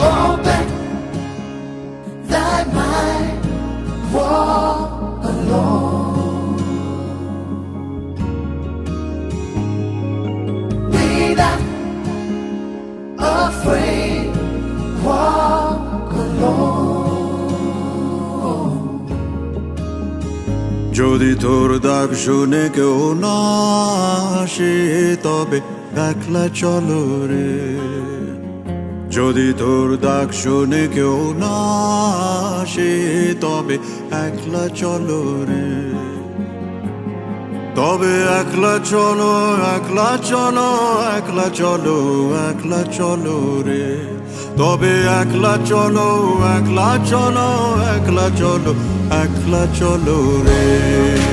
open that might walk alone without afraid. Walk alone. যদি তোর ডাক শুনে কেউ না আসে তবে একলা চলো রে। যদি তোর ডাক শুনে কেউ না আসে তবে একলা চলো রে। তবে একলা চলো, একলা চলো, একলা চলো, একলা চলো রে। তবে একলা চলো, একলা চলো, একলা চলো, একলা চলো রে।